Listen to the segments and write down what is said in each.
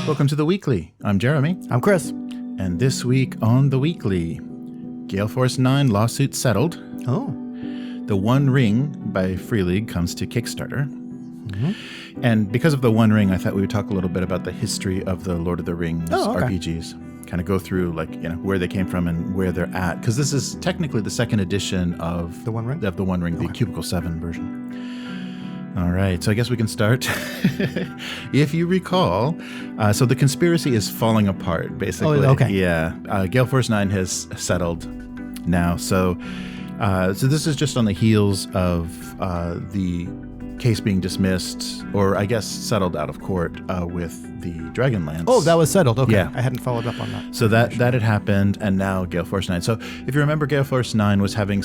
Welcome to The Weekly. I'm Jeremy. I'm Chris. And this week on The Weekly, Gale Force 9 lawsuit settled. Oh. The One Ring by Free League comes to Kickstarter. Mm-hmm. And because of The One Ring, I thought we would talk a little bit about the history of the Lord of the Rings RPGs. Kind of go through where they came from and where they're at. Because this is technically the second edition of The One Ring? The One Ring, the Cubicle 7 version. All right, so I guess we can start. If you recall, so the conspiracy is falling apart, basically. Oh, okay. Yeah, Gale Force 9 has settled now. So this is just on the heels of the case being dismissed, or I guess settled out of court with the Dragonlance. Oh, that was settled. Okay. Yeah. I hadn't followed up on that. So that had happened, and now Gale Force 9. So if you remember, Gale Force 9 was having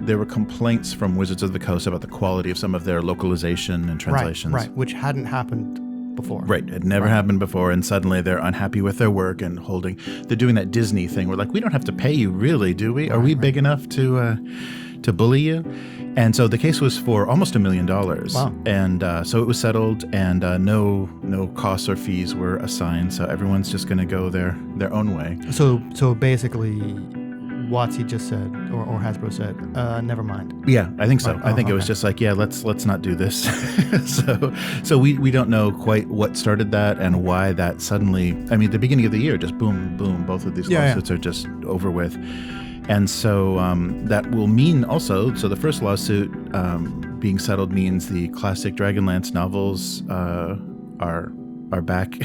there were complaints from Wizards of the Coast about the quality of some of their localization and translations. Right, which hadn't happened before. Right, it never happened before, and suddenly they're unhappy with their work and they're doing that Disney thing where we don't have to pay you, really, do we? Are we big enough to bully you? And so the case was for almost $1 million. Wow. And so it was settled, and no costs or fees were assigned. So everyone's just going to go their own way. So basically, WotC just said, or Hasbro said, never mind. Yeah, I think so. Right. I think it was just let's not do this. so we don't know quite what started that and why that suddenly. I mean, the beginning of the year, just boom, boom. Both of these lawsuits are just over with. And so that will mean also, so the first lawsuit being settled means the classic Dragonlance novels are back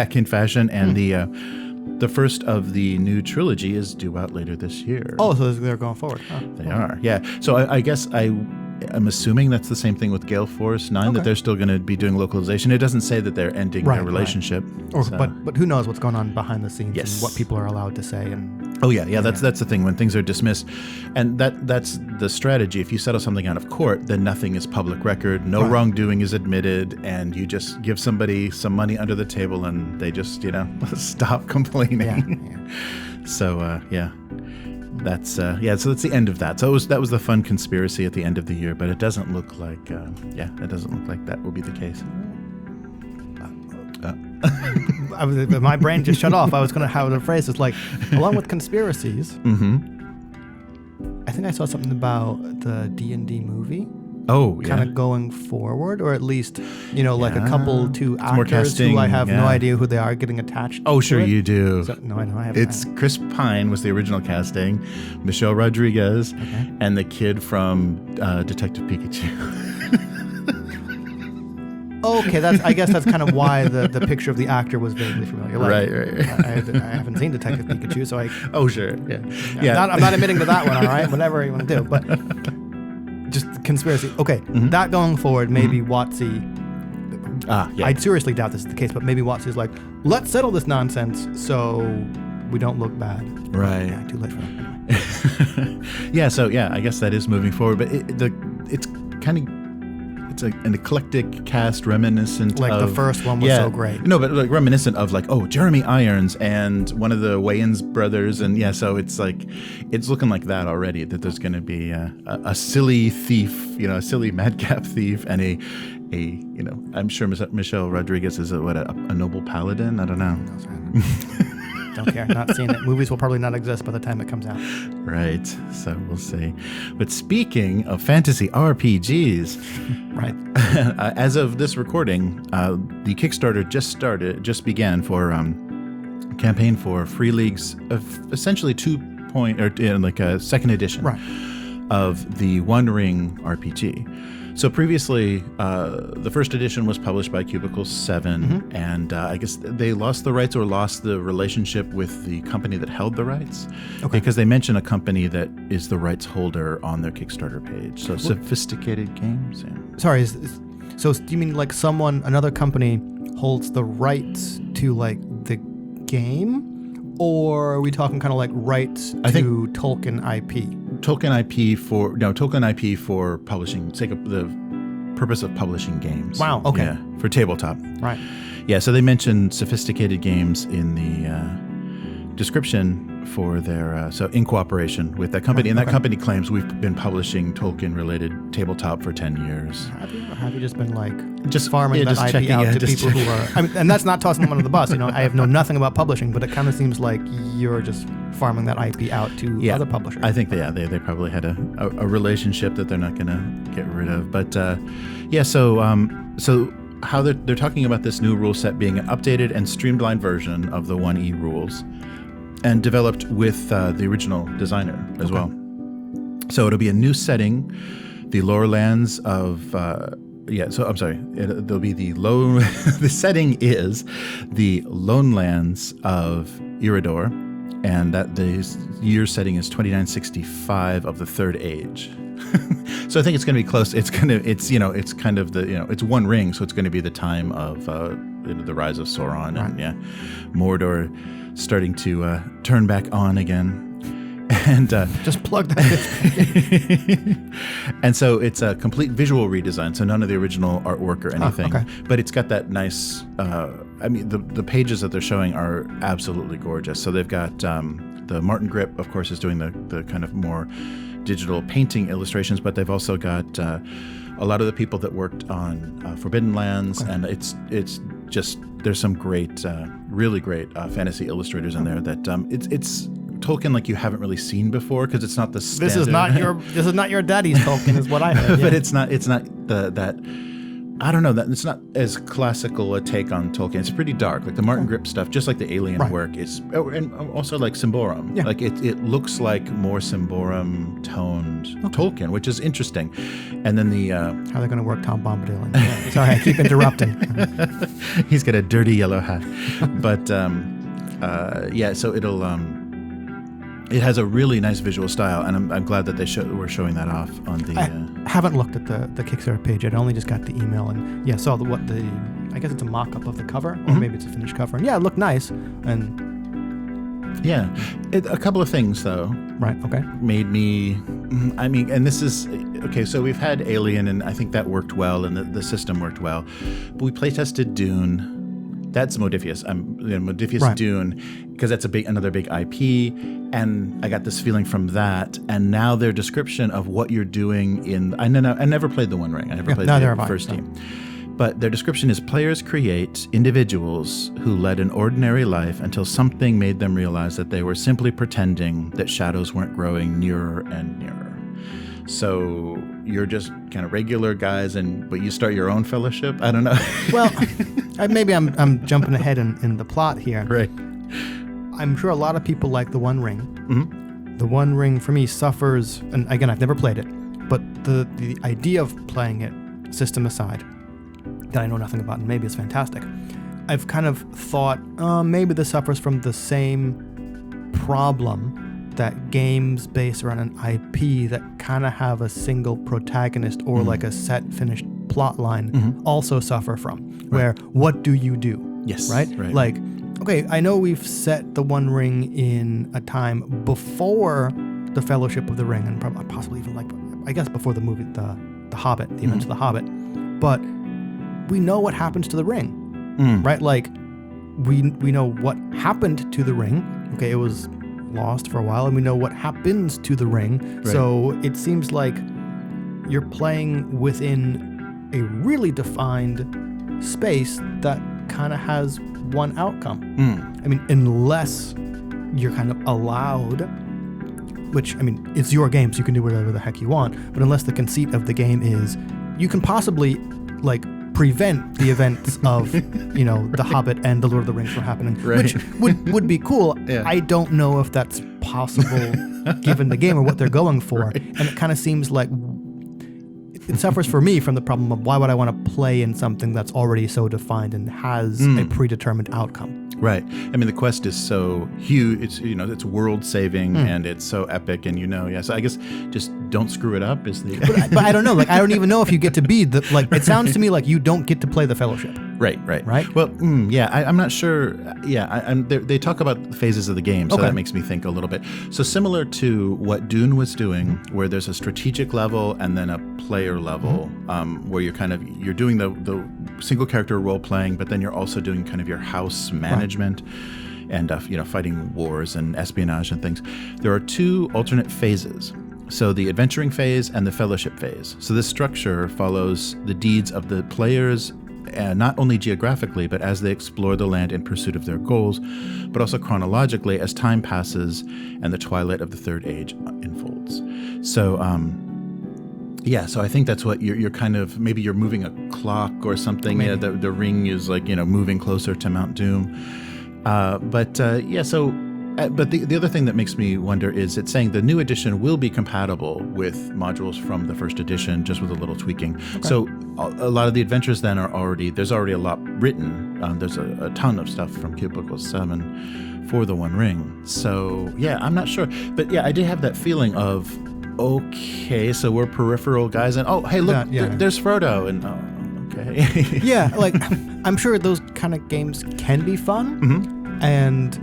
in fashion, and the first of the new trilogy is due out later this year. Oh, so they're going forward. Oh, they are, yeah. So I guess I'm assuming that's the same thing with Gale Force 9, that they're still going to be doing localization. It doesn't say that they're ending their relationship. Right. But who knows what's going on behind the scenes and what people are allowed to say. That's the thing, when things are dismissed. And that's the strategy. If you settle something out of court, then nothing is public record. No wrongdoing is admitted, and you just give somebody some money under the table and they just, stop complaining. Yeah. So, That's so that's the end of that. So that was the fun conspiracy at the end of the year, but it doesn't look like that will be the case. My brain just shut off. I was going to have a phrase that's along with conspiracies. Mm-hmm. I think I saw something about the D&D movie. Oh, yeah. Kind of going forward, or at least, a two more actors casting, who I have no idea who they are getting attached. Oh, sure, you do. So, no, I know. I haven't. It's Chris Pine was the original casting, Michelle Rodriguez, and the kid from Detective Pikachu. Okay, I guess that's kind of why the picture of the actor was vaguely familiar. Right. I haven't seen Detective Pikachu, so I. Oh, sure. Yeah. I'm not admitting to that one. All right, whatever you want to do, but. Just conspiracy. Okay, that going forward, maybe WotC. I seriously doubt this is the case, but maybe WotC is let's settle this nonsense so we don't look bad. Right. Yeah, too late for that. Anyway. I guess that is moving forward, but it's kind of. It's an eclectic cast reminiscent of... the first one was so great. No, but reminiscent of Jeremy Irons and one of the Wayans brothers. And so it's it's looking like that already, that there's going to be a silly thief, a silly madcap thief, and I'm sure Michelle Rodriguez is a noble paladin. I don't know. Don't care. Not seeing it. Movies will probably not exist by the time it comes out. Right. So we'll see. But speaking of fantasy RPGs, right. As of this recording, the Kickstarter just began for campaign for Free League's essentially a second edition of the One Ring RPG. So previously, the first edition was published by Cubicle 7, and I guess they lost the rights or lost the relationship with the company that held the rights, because they mention a company that is the rights holder on their Kickstarter page. So Sophisticated Games. Yeah. Sorry, so do you mean another company holds the rights to the game, or are we talking kind of rights to Tolkien IP? Tolkien IP for publishing, sake of the purpose of publishing games. Wow. Okay. Yeah, for tabletop. Right. Yeah. So they mentioned Sophisticated Games in the description for their so in cooperation with that company, and that company claims we've been publishing Tolkien-related tabletop for 10 years. Have you just been like just farming that just IP out to people who are? I mean, and that's not tossing them under the bus. You know, I have know nothing about publishing, but it kind of seems like you're just farming that IP out to other publishers. I think they probably had a relationship that they're not going to get rid of. But so how they're talking about this new rule set being an updated and streamlined version of the 1E rules, and developed with the original designer as well. So it'll be a new setting, the lower lands of. There'll be the setting is the lone lands of Iridor, and that the year setting is 2965 of the Third Age. So I think it's going to be close. It's kind of it's One Ring, so it's going to be the time of the rise of Sauron and Mordor starting to turn back on again. And just plug that. And so it's a complete visual redesign, so none of the original artwork or anything. But it's got that nice. The pages that they're showing are absolutely gorgeous. So they've got the Martin Grip, of course, is doing the kind of more digital painting illustrations, but they've also got a lot of the people that worked on Forbidden Lands, and it's just there's some great, really great fantasy illustrators in there that it's Tolkien like you haven't really seen before, because it's not the standard. This is not your daddy's Tolkien, is what I heard. But it's not that I don't know, that it's not as classical a take on Tolkien. It's pretty dark, like the Martin Grip stuff, just like the Alien work. And also like Symborum. Yeah. Like it looks like more Symborum toned Tolkien, which is interesting. And then the how they're going to work Tom Bombadil in. Sorry, I keep interrupting. He's got a dirty yellow hat. But so it'll. It has a really nice visual style, and I'm glad that we're showing that off on the. I haven't looked at the Kickstarter page. I only just got the email and saw I guess it's a mock-up of the cover, or maybe it's a finished cover. And it looked nice. And a couple of things though. Right. Okay. Made me. I mean, and this is okay. So we've had Alien, and I think that worked well, and the system worked well. But we playtested Dune. That's Modifius. Modifius Dune, because that's another big IP, and I got this feeling from that. And now their description of what you're doing I never played the One Ring. I never played the first team. But their description is players create individuals who led an ordinary life until something made them realize that they were simply pretending that shadows weren't growing nearer and nearer. So you're just kind of regular guys, but you start your own fellowship? I don't know. Well, maybe I'm jumping ahead in the plot here. Right. I'm sure a lot of people like the One Ring. Mm-hmm. The One Ring, for me, suffers, and again, I've never played it, but the idea of playing it, system aside, that I know nothing about, and maybe it's fantastic, I've kind of thought, maybe this suffers from the same problem that games based around an IP that kind of have a single protagonist or like a set finished plot line also suffer from, where what do you do? Yes. Right? Like, okay, I know we've set the One Ring in a time before the Fellowship of the Ring, and probably possibly even like, I guess before the movie, the Hobbit, the events of the Hobbit, but we know what happens to the ring, right? Like, we know what happened to the ring. Okay, it was lost for a while, and we know what happens to the ring. Right. So it seems like you're playing within a really defined space that kind of has one outcome. I mean, unless you're kind of allowed, which, I mean, it's your game, so you can do whatever the heck you want, but unless the conceit of the game is you can possibly, like, prevent the events of, The Hobbit and The Lord of the Rings from happening, which would be cool. Yeah. I don't know if that's possible given the game or what they're going for. Right. And it kind of seems like it suffers for me from the problem of why would I want to play in something that's already so defined and has a predetermined outcome. Right. I mean, the quest is so huge. It's, it's world saving and it's so epic, and so I guess just don't screw it up is the. But I don't know. Like, I don't even know if you get to be the, like, it sounds to me like you don't get to play the Fellowship. Right. Well, I'm not sure. They talk about the phases of the game, so that makes me think a little bit. So similar to what Dune was doing, where there's a strategic level and then a player level, where you're doing the single character role playing, but then you're also doing kind of your house management. and fighting wars and espionage and things. There are 2 alternate phases. So the adventuring phase and the fellowship phase. So this structure follows the deeds of the players, not only geographically, but as they explore the land in pursuit of their goals, but also chronologically as time passes and the twilight of the Third Age unfolds. So, so I think that's what you're kind of, maybe you're moving a clock or something. Yeah, the ring is like, moving closer to Mount Doom. But the other thing that makes me wonder is it's saying the new edition will be compatible with modules from the first edition, just with a little tweaking. Okay. So a lot of the adventures then there's already a lot written. There's a ton of stuff from Cubicle 7 for the One Ring. So yeah, I'm not sure. But yeah, I did have that feeling of, okay, so we're peripheral guys, and hey, look, there's Frodo, and okay. Yeah, like, I'm sure those kind of games can be fun, and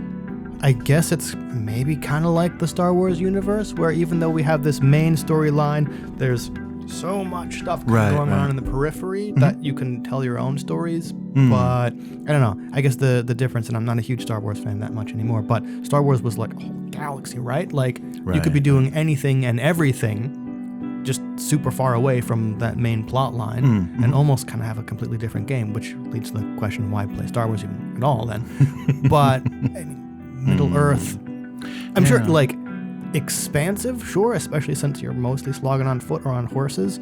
I guess it's maybe kind of like the Star Wars universe, where even though we have this main storyline, there's so much stuff going on in the periphery that you can tell your own stories. But I don't know. I guess the difference, and I'm not a huge Star Wars fan that much anymore, but Star Wars was like a whole galaxy, right? Like you could be doing anything and everything just super far away from that main plot line and almost kind of have a completely different game, which leads to the question, why play Star Wars even at all then? But I mean, Middle Earth, I'm sure, like, expansive, sure, especially since you're mostly slogging on foot or on horses,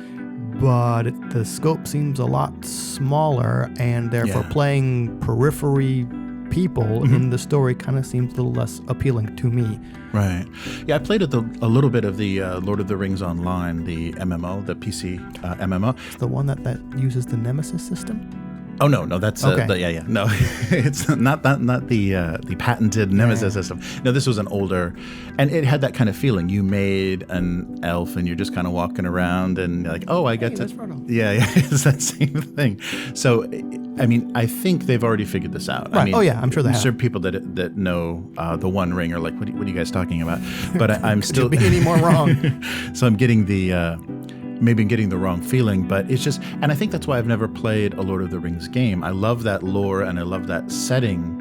but the scope seems a lot smaller, and therefore playing periphery people in the story kind of seems a little less appealing to me. Right. Yeah, I played a little bit of the Lord of the Rings Online, the MMO, the PC MMO. It's the one that uses the Nemesis system? Oh no, that's no, it's not the patented Nemesis system. No, this was an older, and it had that kind of feeling. You made an elf, and you're just kind of walking around, and like, I get to, it's that same thing. So, I mean, I think they've already figured this out. Right. I mean, I'm sure they have. I'm sure people that know the One Ring are like, what are you guys talking about? But I'm still be any more wrong. So I'm getting maybe I'm getting the wrong feeling, but it's just, and I think that's why I've never played a Lord of the Rings game. I love that lore and I love that setting,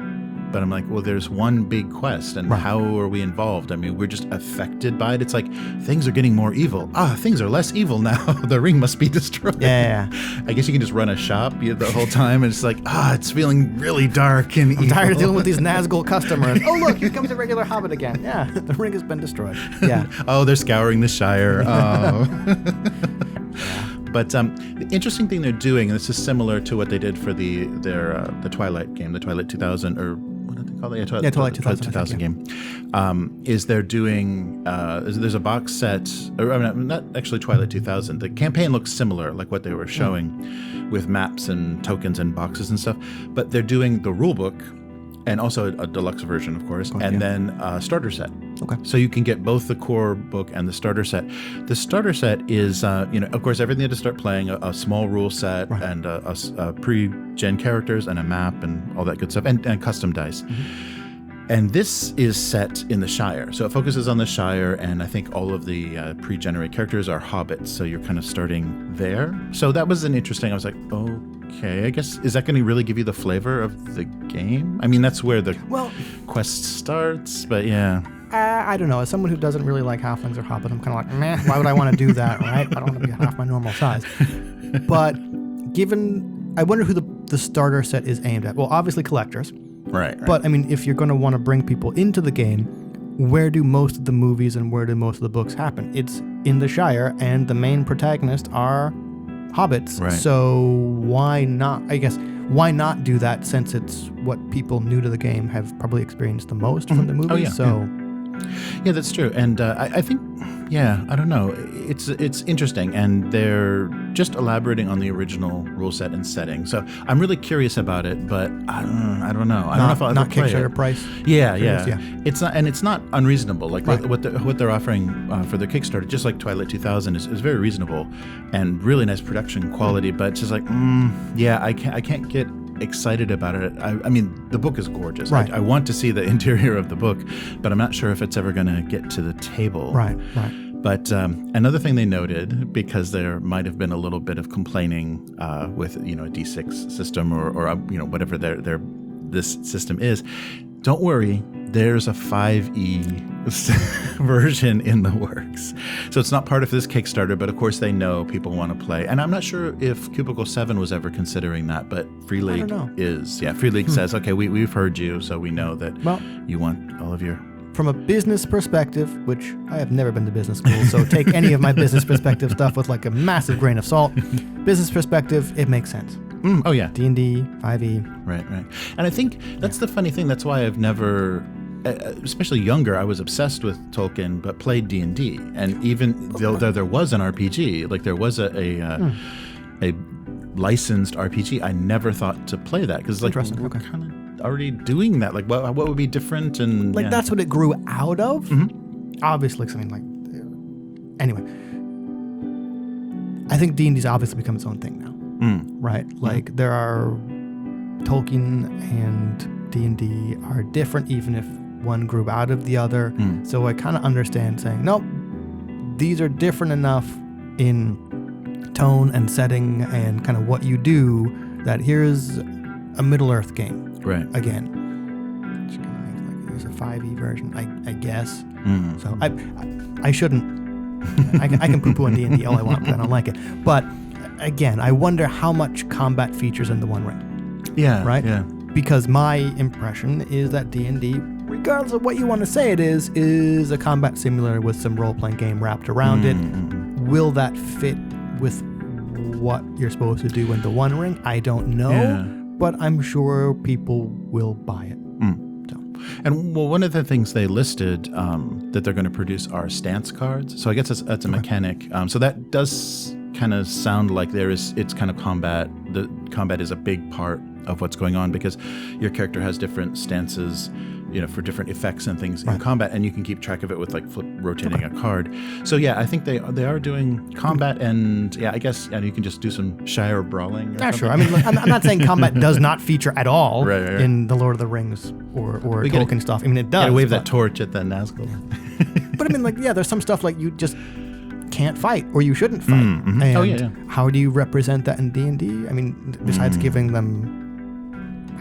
but I'm like, well, there's one big quest, and how are we involved? I mean, we're just affected by it. It's like, things are getting more evil. Things are less evil now. The ring must be destroyed. Yeah. I guess you can just run a shop the whole time, and it's like, it's feeling really dark and evil. I'm tired of dealing with these Nazgul customers. Oh, look, here comes a regular hobbit again. Yeah, the ring has been destroyed. Yeah. They're scouring the Shire. But the interesting thing they're doing, and this is similar to what they did for the Twilight game, the Twilight 2000, or what did they call it? Twilight 2000 game. Is they're doing, there's a box set, or I mean, not actually Twilight 2000. The campaign looks similar, like what they were showing, with maps and tokens and boxes and stuff. But they're doing the rule book, and also a deluxe version, of course, then a starter set. Okay. So you can get both the core book and the starter set. The starter set is, of course, everything you have to start playing, a small rule set and a pre-gen characters and a map and all that good stuff, and custom dice. And this is set in the Shire. So it focuses on the Shire, and I think all of the pre-generated characters are hobbits, so you're kind of starting there. So that was an interesting, I was like, okay, I guess, is that going to really give you the flavor of the game? I mean, that's where the quest starts, but yeah. I don't know. As someone who doesn't really like halflings or hobbits, I'm kind of like, meh, why would I want to do that, right? I don't want to be half my normal size. But I wonder who the starter set is aimed at. Well, obviously collectors. Right. But, I mean, if you're going to want to bring people into the game, where do most of the movies and where do most of the books happen? It's in the Shire, and the main protagonists are hobbits. Right. So why not do that, since it's what people new to the game have probably experienced the most from the movies? Yeah, that's true. And I think, I don't know. It's interesting, and they're just elaborating on the original rule set and setting. So I'm really curious about it, but I don't know. I don't know if I'll ever play Kickstarter it. price. Yeah. It's not unreasonable. Like what they're offering for their Kickstarter, just like Twilight 2000, is very reasonable and really nice production quality. But it's just like, I can't get excited about it. I mean, the book is gorgeous. Right. I want to see the interior of the book, but I'm not sure if it's ever going to get to the table. Right. But another thing they noted, because there might have been a little bit of complaining with a D6 system or whatever this system is, don't worry, there's a 5e version in the works. So it's not part of this Kickstarter, but of course they know people want to play. And I'm not sure if Cubicle 7 was ever considering that, but Free League is. Yeah, Free League says, okay, we've heard you, so we know that you want all of your... From a business perspective, which I have never been to business school, so take any of my business perspective stuff with like a massive grain of salt. Business perspective, it makes sense. Oh, yeah. D&D, 5e. Right. And I think that's the funny thing. That's why I've never... especially younger, I was obsessed with Tolkien, but played D&D. And even though there was an RPG, like there was a licensed RPG, I never thought to play that because like we're kind of already doing that. Like what would be different? And like that's what it grew out of. Obviously, I mean, like anyway, I think D&D's obviously become its own thing now, right? Like there are Tolkien and D&D are different, even if one grew out of the other. So I kind of understand saying, nope, these are different enough in tone and setting and kind of what you do that here's a Middle-earth game. Right. Again. Which kind of makes like there's a 5e version, I guess. So I shouldn't. I can poo-poo on D&D all I want because I don't like it. But again, I wonder how much combat features in the One Ring. Yeah. Right? Yeah. Because my impression is that D&D, regardless of what you want to say it is a combat simulator with some role-playing game wrapped around it. Will that fit with what you're supposed to do in the One Ring? I don't know, but I'm sure people will buy it. And well, one of the things they listed that they're going to produce are stance cards. So I guess that's a mechanic. So that does kind of sound like it's kind of combat. The combat is a big part of what's going on because your character has different stances, for different effects and things in combat, and you can keep track of it with like rotating a card. So yeah, I think they are doing combat, and I guess you can just do some Shire brawling. Sure. I mean, look, I'm not saying combat does not feature at all in the Lord of the Rings or Tolkien stuff. I mean, it does. Wave that torch at the Nazgul. But I mean, like, there's some stuff like you just can't fight or you shouldn't fight. And how do you represent that in D&D? I mean, besides giving them,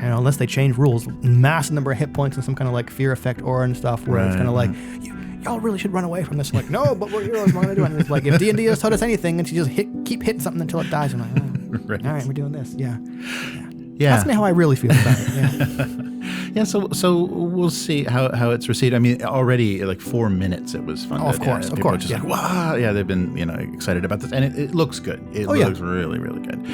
unless they change rules, massive number of hit points and some kind of like fear effect aura and stuff where it's kind of like, y'all really should run away from this. Like, no, but we're heroes, we're going to do it. And it's like, if D&D has taught us anything, and she just keep hitting something until it dies. I'm like, all right, we're doing this. Yeah. That's me how I really feel about it. So we'll see how it's received. I mean, already like 4 minutes it was fun. Of course. Are just like, wow, they've been excited about this, and it looks good. It looks really, really good.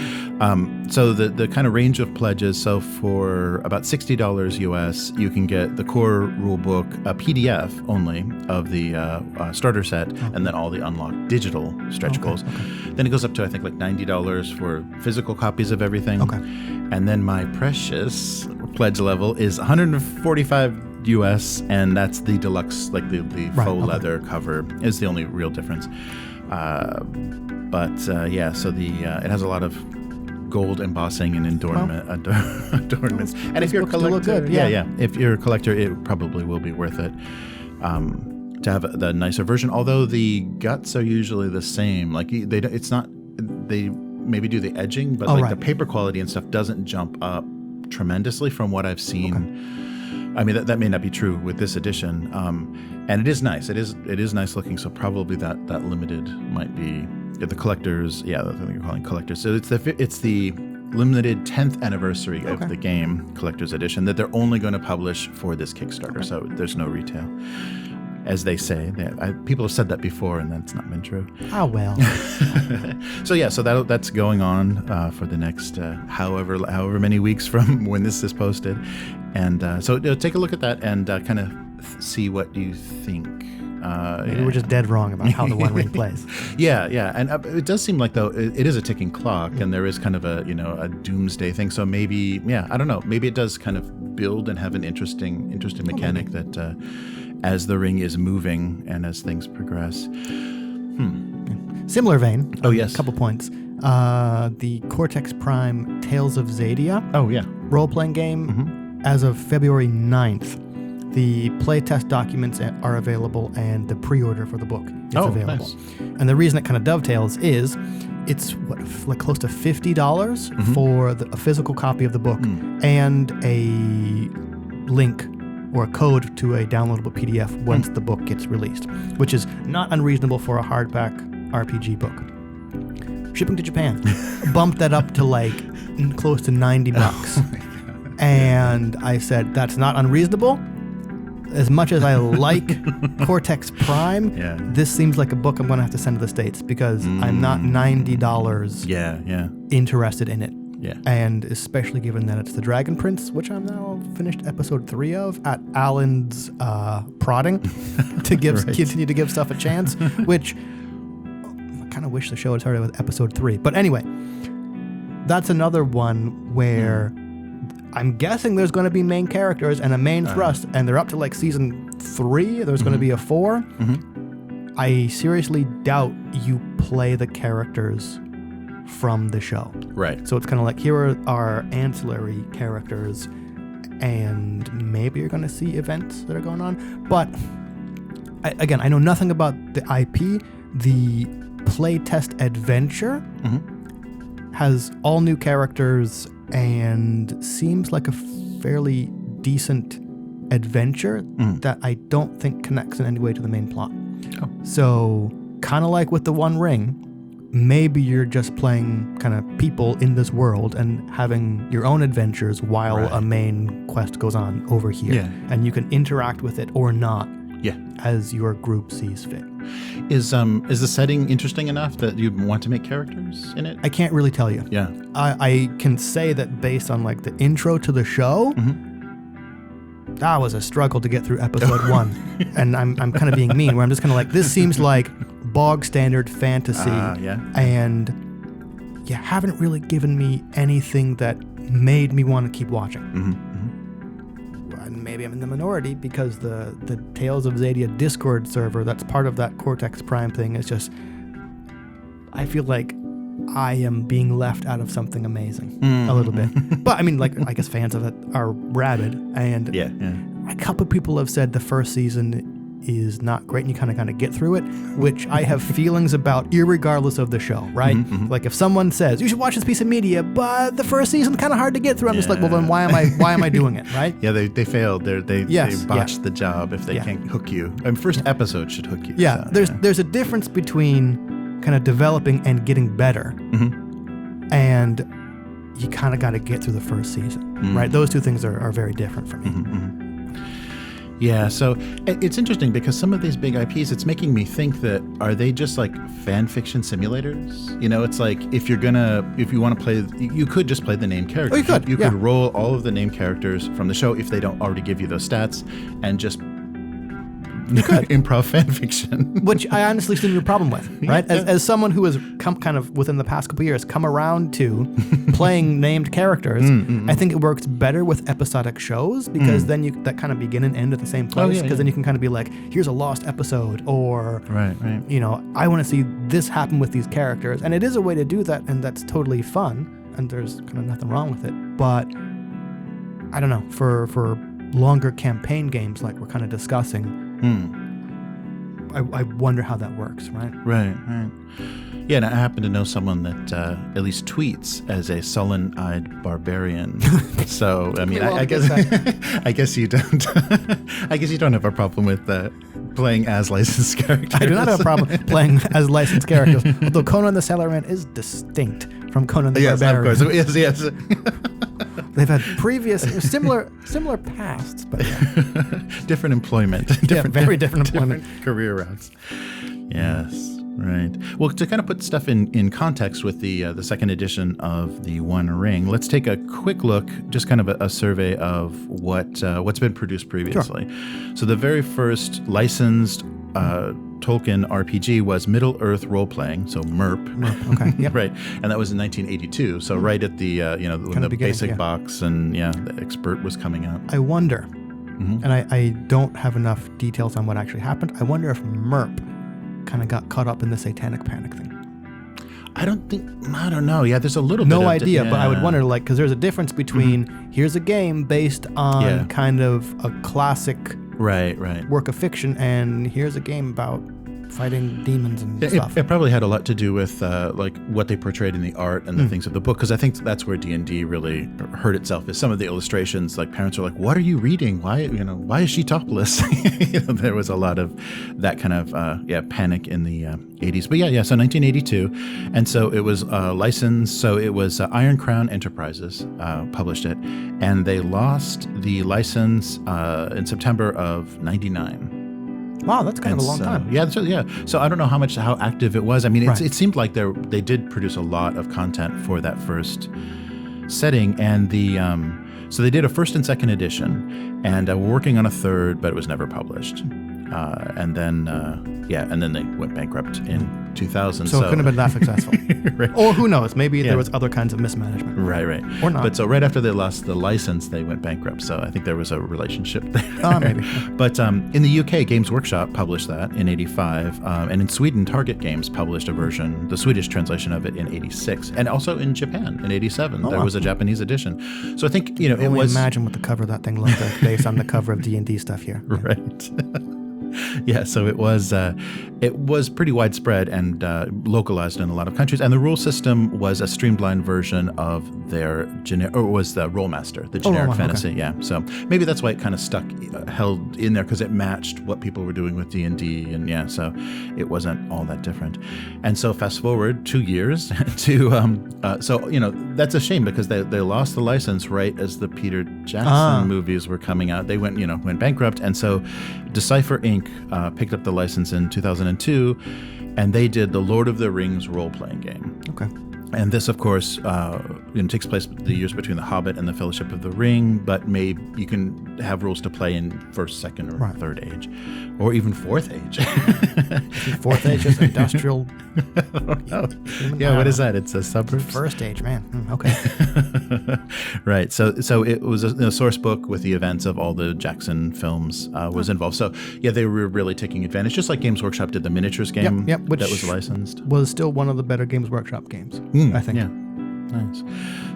So the kind of range of pledges. So for about $60 US, you can get the core rule book, a PDF only of the starter set, and then all the unlocked digital stretch goals. Then it goes up to I think like $90 for physical copies of everything. And then my precious pledge level is $145 US, and that's the deluxe, like the faux leather cover is the only real difference. So it has a lot of gold embossing and adornments. And if you're a collector, if you're a collector, it probably will be worth it. To have the nicer version, although the guts are usually the same. Like they maybe do the edging, but the paper quality and stuff doesn't jump up tremendously from what I've seen. I mean, that may not be true with this edition. And it is nice. It is nice looking. So probably that limited might be the collectors. Yeah, that's what you're calling collectors. So it's the limited 10th anniversary of the game collector's edition that they're only going to publish for this Kickstarter. So there's no retail, as they say. People have said that before, and that's not been true. Oh, well. So that's going on for the next however many weeks from when this is posted. And so take a look at that and kind of see what you think. Maybe we're just dead wrong about how the One Ring plays. Yeah. And it does seem like, though, it is a ticking clock, and there is kind of a doomsday thing. So maybe, I don't know. Maybe it does kind of build and have an interesting mechanic that... as the ring is moving and as things progress. Similar vein. Oh, yes. A couple points. The Cortex Prime Tales of Xadia. Oh, yeah. Role-playing game. As of February 9th. The playtest documents are available, and the pre-order for the book is available. Nice. And the reason it kind of dovetails is it's close to $50 for a physical copy of the book and a link or a code to a downloadable PDF once the book gets released, which is not unreasonable for a hardback RPG book. Shipping to Japan bumped that up to like close to $90. Oh, and I said, that's not unreasonable. As much as I like Cortex Prime, this seems like a book I'm going to have to send to the States because I'm not $90 interested in it. Yeah. And especially given that it's the Dragon Prince, which I'm now finished episode 3 of at Alan's prodding to continue to give stuff a chance, which I kind of wish the show had started with episode 3. But anyway, that's another one where I'm guessing there's going to be main characters and a main thrust, and they're up to like season 3. There's going to be a 4. I seriously doubt you play the characters from the show. Right. So it's kind of like, here are our ancillary characters, and maybe you're going to see events that are going on. But again, I know nothing about the IP. The playtest adventure has all new characters and seems like a fairly decent adventure that I don't think connects in any way to the main plot. Oh. So kind of like with the One Ring, maybe you're just playing kind of people in this world and having your own adventures while a main quest goes on over here. Yeah. And you can interact with it or not as your group sees fit. Is the setting interesting enough that you want to make characters in it? I can't really tell you. Yeah. I can say that based on like the intro to the show, that was a struggle to get through episode 1. And I'm kind of being mean, where I'm just kind of like, this seems like bog standard fantasy, and you haven't really given me anything that made me want to keep watching. And maybe I'm in the minority because the Tales of Xadia Discord server that's part of that Cortex Prime thing is just, I feel like I am being left out of something amazing a little bit. But I mean, like, I guess fans of it are rabid, and a couple of people have said the first season is not great and you kind of get through it, which I have feelings about irregardless of the show, right? Like if someone says you should watch this piece of media, but the first season kind of hard to get through, I'm just like, well then why am I doing it, right? Yeah, they failed. They botched the job if they can't hook you. I mean, first episode should hook you. Yeah, so, there's a difference between kind of developing and getting better, and you kind of got to get through the first season, right? Those two things are very different for me. Yeah, so it's interesting because some of these big IPs, it's making me think that, are they just like fan fiction simulators? You know, it's like if you want to play, you could just play the named characters. Oh, you could. You could roll all of the named characters from the show if they don't already give you those stats, and just improv fan fiction. Which I honestly see no problem with, right? As someone who has come kind of within the past couple of years come around to playing named characters, I think it works better with episodic shows because then that kind of begin and end at the same place, because then you can kind of be like, here's a lost episode, or you know, I want to see this happen with these characters, and it is a way to do that, and that's totally fun, and there's kind of nothing wrong with it. But I don't know, for longer campaign games like we're kind of discussing, I wonder how that works, right? Right. Yeah, and I happen to know someone that at least tweets as a sullen-eyed barbarian. So I mean, I guess you don't. I guess you don't have a problem with playing as licensed characters. I do not have a problem playing as licensed characters. Although Conan the Sailorman is distinct from Conan the Barbarian. Yes, of course. Yes. They've had previous similar pasts, but different employment. Very different employment. Different career routes. Yes. Right. Well, to kind of put stuff in context with the second edition of the One Ring, let's take a quick look, just kind of a survey of what's been produced previously. Sure. So the very first licensed Tolkien RPG was Middle-earth Role-Playing, so MERP. Okay. Yep. Right. And that was in 1982. So right at the when the basic box and the Expert was coming out. I wonder, and I don't have enough details on what actually happened. I wonder if MERP kind of got caught up in the Satanic Panic thing. I don't know. Yeah, there's a little bit of... No idea, but I would wonder, like, because there's a difference between here's a game based on kind of a classic work of fiction, and here's a game about fighting demons and stuff. It probably had a lot to do with like what they portrayed in the art and the things of the book, because I think that's where D&D really hurt itself. Is some of the illustrations, like parents are like, "What are you reading? Why is she topless?" There was a lot of that kind of panic in the 80s. But so 1982, and so it was licensed. So it was Iron Crown Enterprises published it, and they lost the license in September of '99. Wow, that's kind of a long time. Yeah. So I don't know how active it was. I mean, it seemed like they did produce a lot of content for that first setting, and so they did a first and second edition, and we're working on a third, but it was never published. And then they went bankrupt in 2000. So it couldn't have been that successful. Right. Or who knows? Maybe there was other kinds of mismanagement. Right. Or not. But so right after they lost the license, they went bankrupt. So I think there was a relationship there. Maybe. But in the UK, Games Workshop published that in 85. And in Sweden, Target Games published a version, the Swedish translation of it, in 86. And also in Japan in 87. There was a Japanese edition. So I think, it was... Imagine what the cover of that thing looked like based on the cover of D&D stuff here. Right. Yeah, so it was pretty widespread and localized in a lot of countries, and the rule system was a streamlined version of their was the Rollmaster, the generic fantasy. Okay. Yeah, so maybe that's why it kind of held in there, because it matched what people were doing with D&D, and so it wasn't all that different. And so fast forward 2 years to that's a shame, because they lost the license right as the Peter Jackson movies were coming out. They went bankrupt, and so Decipher Inc. Picked up the license in 2002, and they did the Lord of the Rings role-playing game. Okay. And this, of course, takes place the years between The Hobbit and The Fellowship of the Ring, but you can have rules to play in first, second, or third age, or even fourth age. Fourth age is industrial. What is that? It's a suburbs? First age, man. Okay. Right. So it was a source book with the events of all the Jackson films was involved. So they were really taking advantage, just like Games Workshop did the miniatures game which that was licensed. Was still one of the better Games Workshop games, I think. Yeah. Nice.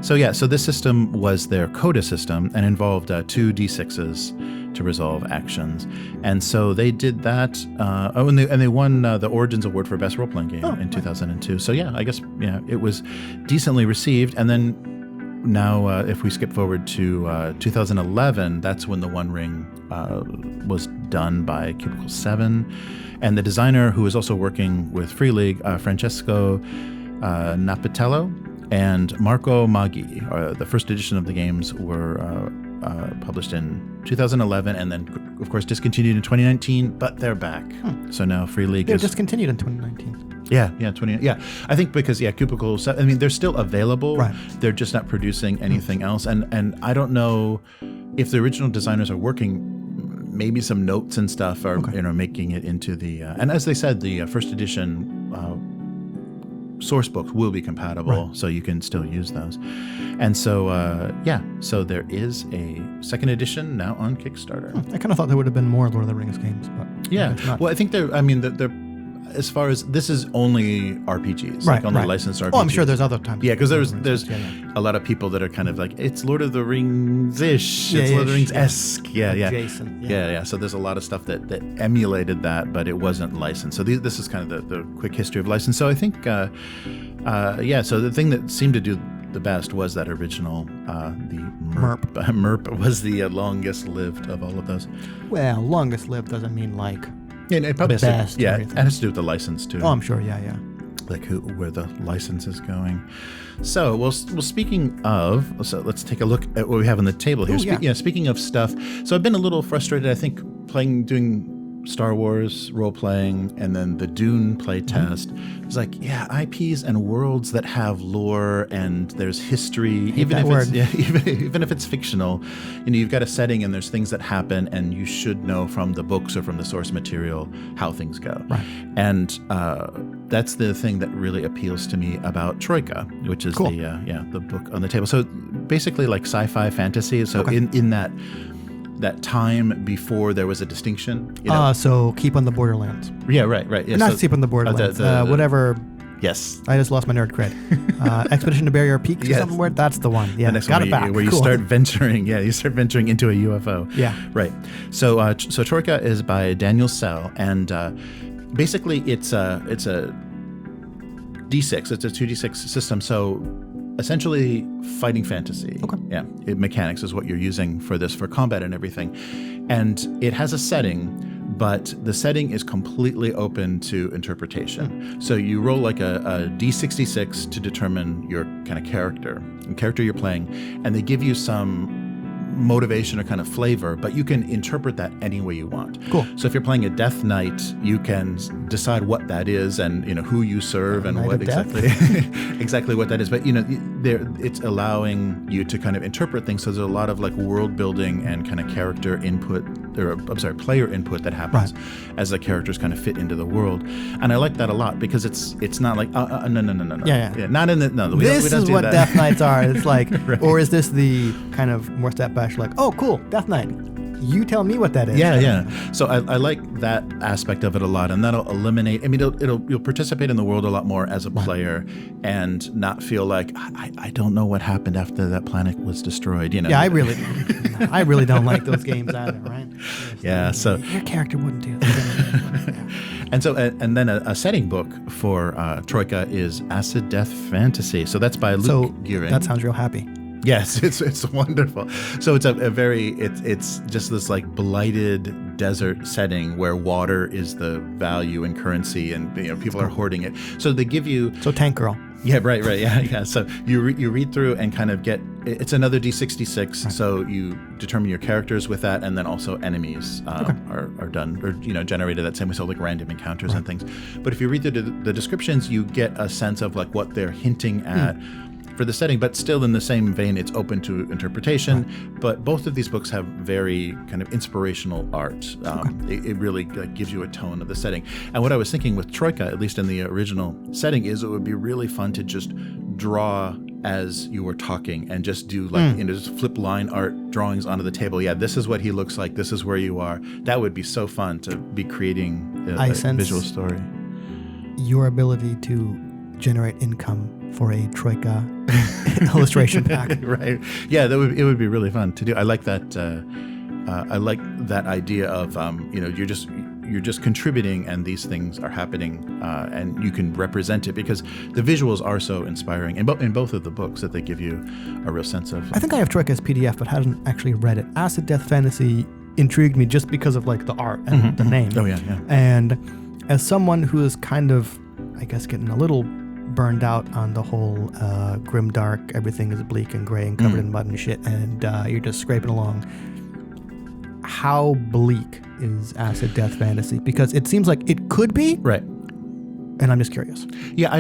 So this system was their CODA system and involved 2 D6s to resolve actions. And so they did that. And they won the Origins Award for Best Role-Playing Game in 2002. So I guess it was decently received. And then now, if we skip forward to 2011, that's when the One Ring was done by Cubicle 7. And the designer, who was also working with Free League, Francesco Napatello and Marco Maggi, the first edition of the games were published in 2011, and then, of course, discontinued in 2019, but they're back. So now Free League is discontinued in 2019. Yeah. I think because Cubicle 7, I mean, they're still available. Right. They're just not producing anything else. And I don't know if the original designers are working. Maybe some notes and stuff are making it into the and as they said, the first edition source books will be compatible, so you can still use those. And so so there is a second edition now on Kickstarter. I kind of thought there would have been more Lord of the Rings games, but well, I think they're as far as this is only RPGs, only licensed RPGs. Oh, I'm sure there's other times. Yeah, because there's a lot of people that are kind of like, it's Lord of the Rings-ish, it's Lord of the Rings-esque. Adjacent. Yeah. So there's a lot of stuff that emulated that, but it wasn't licensed. So this is kind of the quick history of license. So I think, so the thing that seemed to do the best was that original, the MERP. MERP was the longest lived of all of those. Well, longest lived doesn't mean like... Yeah, it probably best. It has to do with the license too. Oh, I'm sure. Yeah. Like where the license is going. So, well, speaking of, let's take a look at what we have on the table here. Speaking of stuff, so I've been a little frustrated. I think doing Star Wars role-playing and then the Dune play test. It's like, IPs and worlds that have lore and there's history, even if it's fictional, you've got a setting and there's things that happen and you should know from the books or from the source material how things go. Right. And that's the thing that really appeals to me about Troika, which is the book on the table. So basically like sci-fi fantasy. So in that time before there was a distinction. So Keep on the Borderlands. Yeah, right. Yeah, Not Keep on the Borderlands. Whatever. Yes. I just lost my nerd cred. Expedition to Barrier Peak or something weird. That's the one. Yeah, the next got one it back. Where you start venturing. Yeah, you start venturing into a UFO. Yeah. Right. So Troika is by Daniel Sell, and basically it's a D6. It's a 2D6 system. So essentially fighting fantasy. Okay. Yeah. Mechanics is what you're using for this, for combat and everything. And it has a setting, but the setting is completely open to interpretation. So you roll like a D66 to determine your kind of character you're playing, and they give you some motivation or kind of flavor, but you can interpret that any way you want. Cool. So if you're playing a Death Knight, you can decide what that is and who you serve and what exactly what that is. But it's allowing you to kind of interpret things. So there's a lot of like world building and kind of character input, player input that happens as the characters kind of fit into the world. And I like that a lot because it's not like no. Yeah. Not in the no. This is what Death Knights are. It's like, right. Or is this the kind of more step back? Like, oh, cool, Death Knight. You tell me what that is. Yeah. So I like that aspect of it a lot, and that'll eliminate. I mean, you'll participate in the world a lot more as a player, and not feel like I don't know what happened after that planet was destroyed. Yeah, I really don't like those games either, right? Yeah. So your character wouldn't do that. And so, and then a setting book for Troika is Acid Death Fantasy. So that's by Luke Gearing. That sounds real happy. Yes, it's wonderful. So it's it's just this like blighted desert setting where water is the value and currency, and people are hoarding it. So they give you Tank Girl. Yeah, right, yeah. So you read through and kind of get it's another D66. Right. So you determine your characters with that, and then also enemies are done or generated that same way. So like random encounters and things. But if you read the descriptions, you get a sense of like what they're hinting at. For the setting, but still in the same vein, it's open to interpretation. Right. But both of these books have very kind of inspirational art. It really gives you a tone of the setting. And what I was thinking with Troika, at least in the original setting, is it would be really fun to just draw as you were talking and just do like just flip line art drawings onto the table. Yeah, this is what he looks like. This is where you are. That would be so fun to be creating a visual story. Your ability to generate income for a Troika illustration pack. Right. Yeah, it would be really fun to do. I like that. I like that idea of you're just contributing, and these things are happening, and you can represent it because the visuals are so inspiring in both of the books that they give you a real sense of. I think I have Troika as PDF, but hadn't actually read it. Acid Death Fantasy intrigued me just because of like the art and the name. Oh yeah. And as someone who is kind of, I guess, getting a little burned out on the whole grimdark, everything is bleak and gray and covered in mud and shit, and you're just scraping along. How bleak is Acid Death Fantasy? Because it seems like it could be. Right. And I'm just curious. Yeah,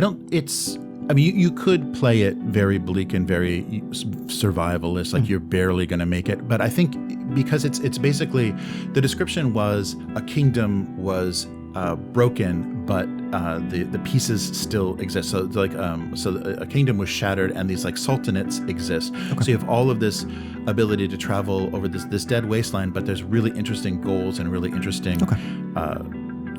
you could play it very bleak and very survivalist, like you're barely going to make it. But I think because it's basically, the description was a kingdom was broken, but the pieces still exist. So like a kingdom was shattered, and these like sultanates exist. Okay. So you have all of this ability to travel over this dead wasteland, but there's really interesting goals and really interesting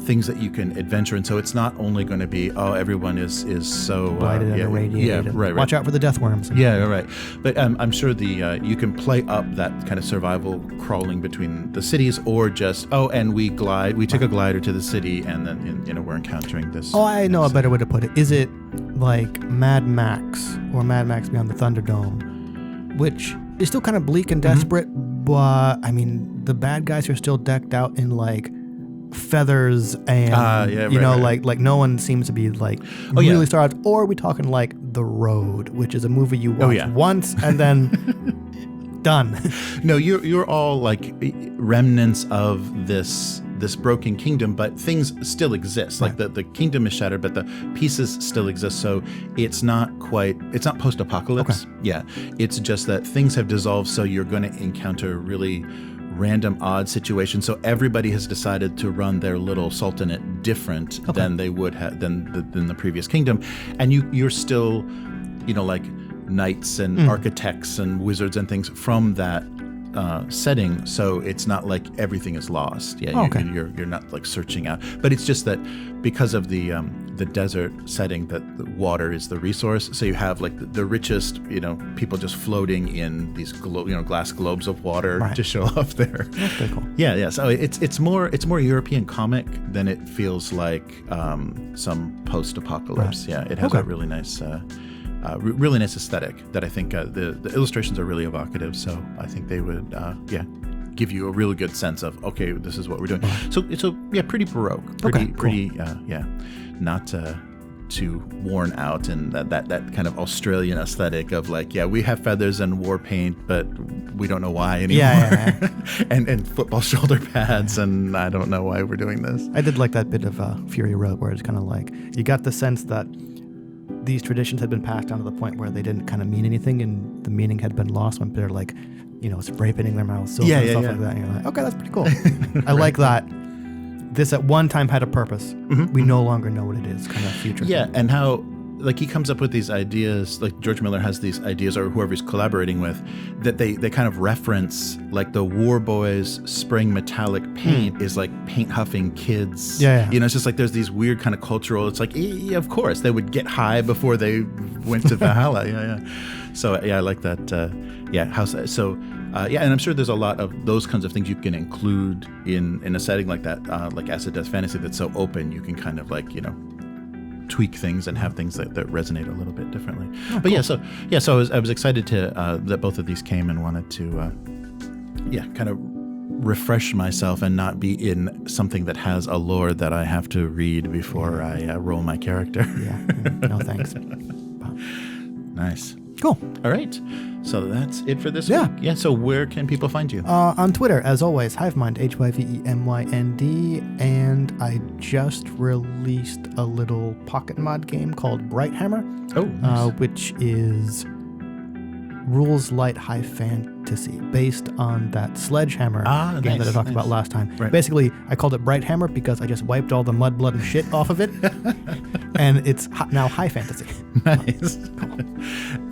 things that you can adventure in. So it's not only going to be everyone is so blighted and irradiated. Yeah, right. Watch out for the death worms. Yeah, right. But I'm sure you can play up that kind of survival crawling between the cities, or just and we took a glider to the city, and then we're encountering this. Oh, I know a better way to put it. Is it like Mad Max or Mad Max Beyond the Thunderdome, which is still kind of bleak and desperate, but I mean the bad guys are still decked out in like feathers and like no one seems to be like really starved? Or are we talking like The Road, which is a movie you watch once and then done? No, you're all like remnants of this broken kingdom, but things still exist. Like the kingdom is shattered, but the pieces still exist. So it's not post-apocalypse. Okay. Yeah, it's just that things have dissolved, so you're going to encounter really random odd situations. So everybody has decided to run their little sultanate different than they would have than the previous kingdom, and you're still like knights and architects and wizards and things from that setting. So it's not like everything is lost. Yeah, you're not like searching out, but it's just that because of the the desert setting that the water is the resource. So you have like the richest, people just floating in these glass globes of water to show off their. That's pretty cool. Yeah. So it's more European comic than it feels like some post-apocalypse. Right. Yeah, it has a really nice. Really nice aesthetic that I think the illustrations are really evocative. So I think they would, give you a really good sense of, okay, this is what we're doing. So it's pretty baroque, pretty, not too worn out, and that kind of Australian aesthetic of like, we have feathers and war paint, but we don't know why anymore. Yeah. and football shoulder pads, and I don't know why we're doing this. I did like that bit of Fury Road where it's kind of like you got the sense that these traditions had been passed down to the point where they didn't kind of mean anything, and the meaning had been lost when they're like, spray painting their mouths, silver and stuff like that. And you're like, okay, that's pretty cool. I like that. This at one time had a purpose. Mm-hmm. We no longer know what it is, kind of future. Yeah, and how like he comes up with these ideas, like George Miller has these ideas, or whoever he's collaborating with, that they kind of reference, like the War Boys spraying metallic paint is like paint huffing kids. Yeah. It's just like there's these weird kind of cultural, it's like, of course, they would get high before they went to Valhalla. So, I like that. And I'm sure there's a lot of those kinds of things you can include in a setting like that, like Acid Death Fantasy that's so open, you can kind of like, tweak things and have things that resonate a little bit differently. But cool. So I was excited to that both of these came, and wanted to kind of refresh myself and not be in something that has a lore that I have to read before I roll my character. No thanks. Nice. Cool. All right. So that's it for this week. Yeah. So where can people find you? On Twitter, as always, Hivemind, HYVEMYND. And I just released a little pocket mod game called Brighthammer. Oh, nice. Which is rules light high fantasy based on that Sledgehammer game that I talked about last time. Right. Basically, I called it Brighthammer because I just wiped all the mud, blood, and shit off of it. And it's now high fantasy. Nice. Cool.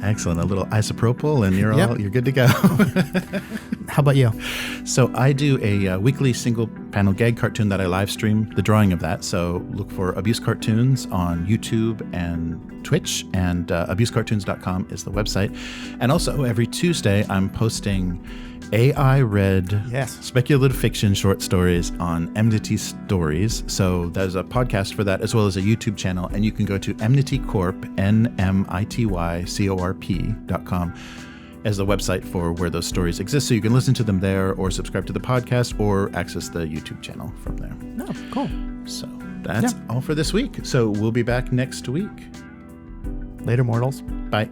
Excellent. A little isopropyl and you're good to go. How about you? So I do a weekly single panel gag cartoon that I live stream the drawing of that. So look for Abuse Cartoons on YouTube and Twitch, and abusecartoons.com is the website. And also every Tuesday I'm posting AI-read speculative fiction short stories on Enmity Stories. So there's a podcast for that as well as a YouTube channel, and you can go to enmitycorp, NMITYCORP.com as the website for where those stories exist. So you can listen to them there, or subscribe to the podcast, or access the YouTube channel from there. Oh, cool. So that's all for this week. So we'll be back next week. Later, mortals. Bye.